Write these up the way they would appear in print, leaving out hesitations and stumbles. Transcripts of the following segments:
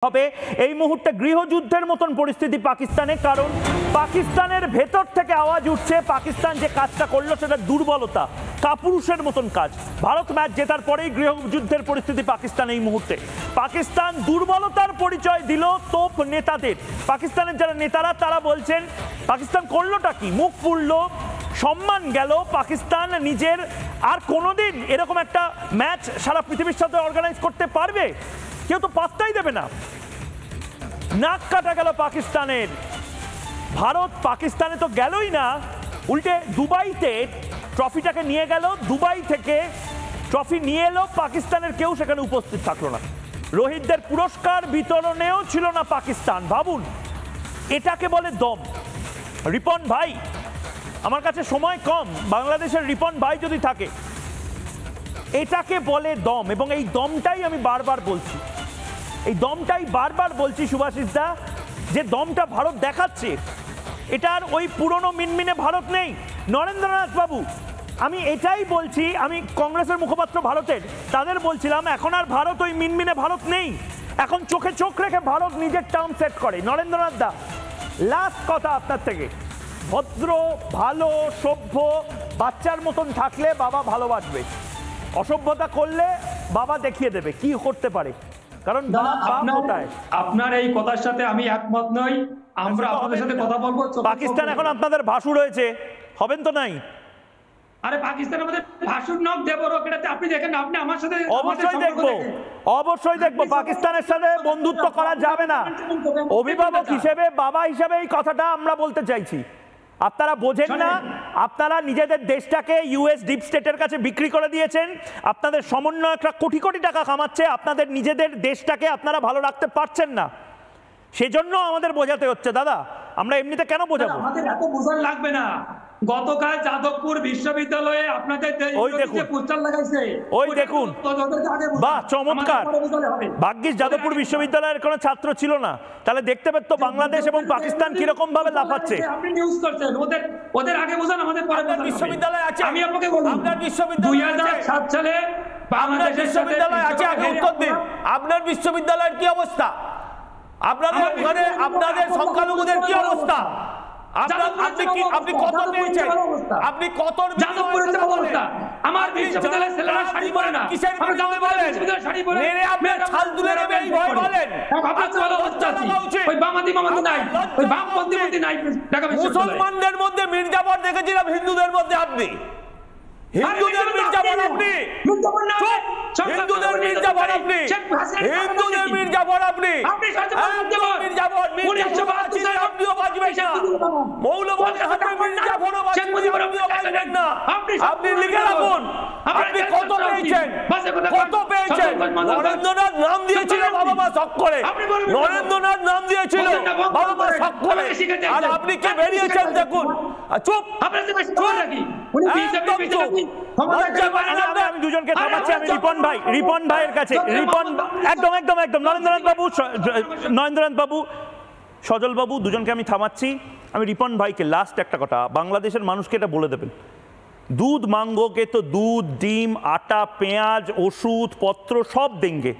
হবে এই মুহূর্তে গৃহযুদ্ধের মতন পরিস্থিতি পাকিস্তানে, কারণ পাকিস্তানের ভেতর থেকে আওয়াজ উঠছে পাকিস্তান যে কাজটা করলো সেটা দুর্বলতা, কাপুরুষের মতন কাজ। ভারত ম্যাচ জেতার পরেই গৃহযুদ্ধের পরিস্থিতি পাকিস্তান এই মুহূর্তে। পাকিস্তান দুর্বলতার পরিচয় দিল তোপ নেতাদের। পাকিস্তানের যারা নেতারা তারা বলছেন পাকিস্তান করলোটা কি, মুখ পুড়ল, সম্মান গেল। পাকিস্তান নিজের আর কোনোদিন এরকম একটা ম্যাচ সারা পৃথিবীর সাথে অর্গানাইজ করতে পারবে? কেউ তো পাত্তাই দেবে না। নাক কাটা গেল পাকিস্তানের। ভারত পাকিস্তানে তো গেলই না, উল্টে দুবাইতে ট্রফিটাকে নিয়ে গেল। দুবাই থেকে ট্রফি নিয়ে এলো, পাকিস্তানের কেউ সেখানে উপস্থিত থাকলো না। রোহিতদের পুরস্কার বিতরণেও ছিল না পাকিস্তান। ভাবুন, এটাকে বলে দম। রিপন ভাই, আমার কাছে সময় কম, বাংলাদেশের রিপন ভাই যদি থাকে, এটাকে বলে দম। এবং এই দমটাই আমি বারবার বলছি, এই দমটাই বারবার বলছি সুভাষিস দা, যে দমটা ভারত দেখাচ্ছে এটা আর ওই পুরনো মিনমিনে ভারত নেই। নরেন্দ্রনাথ বাবু, আমি এটাই বলছি, আমি কংগ্রেসের মুখপাত্র ভারতের, তাদের বলছিলাম এখন আর ভারত ওই মিনমিনে ভারত নেই। এখন চোখে চোখ রেখে ভারত নিজের টার্ম সেট করে। নরেন্দ্রনাথ দা, লাস্ট কথা আপনার থেকে, ভদ্র, ভালো, সভ্য বাচ্চার মতন থাকলে বাবা ভালোবাসবে, অসভ্যতা করলে বাবা দেখিয়ে দেবে কি করতে পারে, কারণ আপনার এই কথার সাথে আমি একমত নই। আমরা আপনাদের সাথে কথা বলবো। পাকিস্তান এখন আপনাদের ভাসুর হয়েছে, হবেন তো নাই? আরে পাকিস্তান আমাদের ভাসুর নক দেবর, এটাতে আপনি দেখেন, আপনি আমার সাথে অবশ্যই দেখবো, অবশ্যই দেখবো। পাকিস্তানের সাথে বন্ধুত্ব করা যাবে না। অভিভাবক হিসেবে, বাবা হিসেবে এই কথাটা আমরা বলতে চাইছি। আপনারা বোঝেন না, আপনারা নিজেদের দেশটাকে ইউএস ডিপ স্টেটের কাছে বিক্রি করে দিয়েছেন। আপনাদের সমন্বয়করা কোটি কোটি টাকা কামাচ্ছে, আপনাদের নিজেদের দেশটাকে আপনারা ভালো রাখতে পারছেন না। সেজন্য আমাদের বোঝাতে হচ্ছে। দাদা, আমরা এমনিতে কেন বোঝাবো? আমাদের এত বোঝার লাগবে না। গতকাল যাদবপুর বিশ্ববিদ্যালয়ে আপনাদের পোস্টার লাগাইছে, ওই দেখুন, বাহ, চমৎকার। ভাগ্যিস যাদবপুর বিশ্ববিদ্যালয়ের কোনো ছাত্র ছিল না, তাহলে দেখতে পেত বাংলাদেশ এবং পাকিস্তান কিরকম ভাবে লাফাচ্ছে। আপনি নিউজ করছেন, ওদের আগে বোঝান, আমাদের পরে বোঝান। বিশ্ববিদ্যালয় আছে, আমি আপনাকে বলি, আপনার বিশ্ববিদ্যালয় 2007 সালে বাংলাদেশের বিশ্ববিদ্যালয় আছে, আগে উত্তর দিন। আপনার বিশ্ববিদ্যালয়ের কি অবস্থা? আপনাদের মানে আপনাদের সংখ্যালঘুদের কি অবস্থা? আপনি কত পেয়েছেন? আপনি কত অবস্থা? আমার বিশ্ববিদ্যালয়ের ছেলেরা শাড়ি পরে না, কিসের বিশ্ববিদ্যালয় শাড়ি পরে? মেরে আপনি ছাল তুলে নেবে এই ভয় বলেন? ভালো অবস্থা আছে, ওই বামাদি নাই, ওই বামপন্থী নাই। মুসলমানদের মধ্যে মির্জাফর দেখেছিলাম, হিন্দুদের মধ্যে আপনি। হিন্দুদের মির্জাফর আপনি, হিন্দুদের মির্জাফর আপনি, হিন্দুদের মির্জাফর আপনি, আপনিও বাঁচবেন না। মৌলবাদের হাতে মির্জাফরও বাঁচবেন না। আপনি লিখে রাখুন, আপনি কত পেয়েছেন, কত পেয়েছেন। নরেন্দ্রনাথ নাম দিয়েছিল বাবা মা শখ করে, নরেন্দ্রনাথ নাম দিয়েছিল বাবা মা শখ করে, আর আপনি কে বেরিয়েছেন দেখুন। চুপ, আমি দুজনকে থামাচ্ছি। আমি রিপন ভাইয়ের কাছে, রিপন একদম একদম একদম নরেন্দ্রনাথ বাবু, নরেন্দ্রনাথ বাবু, সজল বাবু, দুজনকে আমি থামাচ্ছি। আমি রিপন ভাইকে লাস্ট একটা কথা, বাংলাদেশের মানুষকে এটা বলে দেবেন, দুধ মাঙ্গোকে তো দুধ, ডিম, আটা, পেঁয়াজ, ওষুধ পত্র সব দেঙ্গে,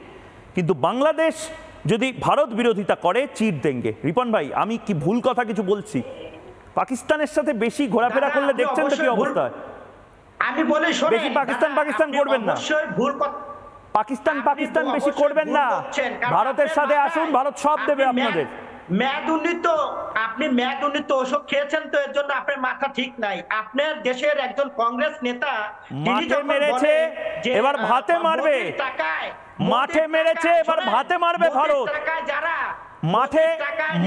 কিন্তু বাংলাদেশ যদি ভারত বিরোধিতা করে চিট দেঙ্গে। রিপন ভাই, আমি কি ভুল কথা কিছু বলছি? পাকিস্তানের সাথে বেশি ঘোরাফেরা করলে দেখছেন তো কি অবস্থা। আমি বলি বেশি পাকিস্তান করবেন না, পাকিস্তান বেশি করবেন না। ভারতের সাথে আসুন, ভারত সব দেবে আপনাদের। আপনি মেয়াদুন্নীত ওষুধ খেয়েছেন, তো এর জন্য আপনার মাথা ঠিক নাই। আপনার দেশের একজন কংগ্রেস নেতা মাঠে মেরেছে, এবার ভাতে মারবে। মাঠে মেরেছে, এবার ভাতে মারবে ভারত। যারা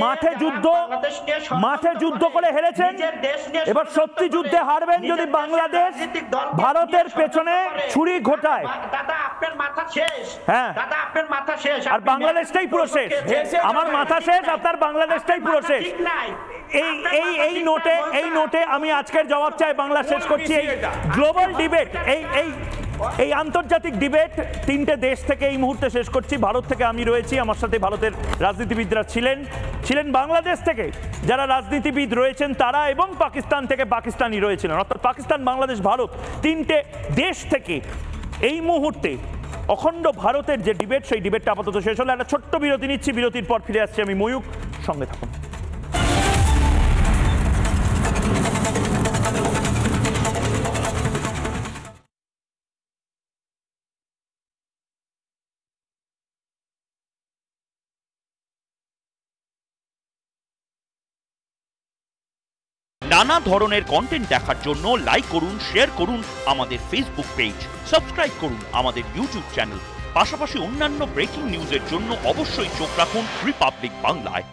মাঠে যুদ্ধ করে হেরেছেন, এবার সত্যি যুদ্ধে হারবেন যদি বাংলাদেশ ভারতের পেছনে ছুরি ঘোটায়। দাদা আপনার মাথা শেষ, হ্যাঁ দাদা আপনার মাথা শেষ, আর বাংলাদেশটাই পুরো শেষ। আমার মাথা শেষ, আপনার বাংলাদেশটাই পুরো শেষ। এই নোটে আমি আজকের জবাব চাই, বাংলা শেষ করছি। এই গ্লোবাল ডিবেট, এই আন্তর্জাতিক ডিবেট তিনটে দেশ থেকে এই মুহূর্তে শেষ করছি। ভারত থেকে আমি রয়েছি, আমার সাথে ভারতের রাজনীতিবিদরা ছিলেন বাংলাদেশ থেকে যারা রাজনীতিবিদ রয়েছেন তারা, এবং পাকিস্তান থেকে পাকিস্তানি রয়েছিলেন। অর্থাৎ পাকিস্তান, বাংলাদেশ, ভারত তিনটে দেশ থেকে এই মুহূর্তে অখণ্ড ভারতের যে ডিবেট, সেই ডিবেটটা আপাতত শেষ হলো। একটা ছোট্ট বিরতি নিচ্ছি, বিরতির পর ফিরে আসছি আমি ময়ূক, সঙ্গে থাকুন। নানা ধরনের কন্টেন্ট দেখার জন্য লাইক করুন, শেয়ার করুন আমাদের ফেসবুক পেজ, সাবস্ক্রাইব করুন আমাদের ইউটিউব চ্যানেল। পাশাপাশি অন্যান্য ব্রেকিং নিউজের জন্য অবশ্যই চোখ রাখুন রিপাবলিক বাংলায়।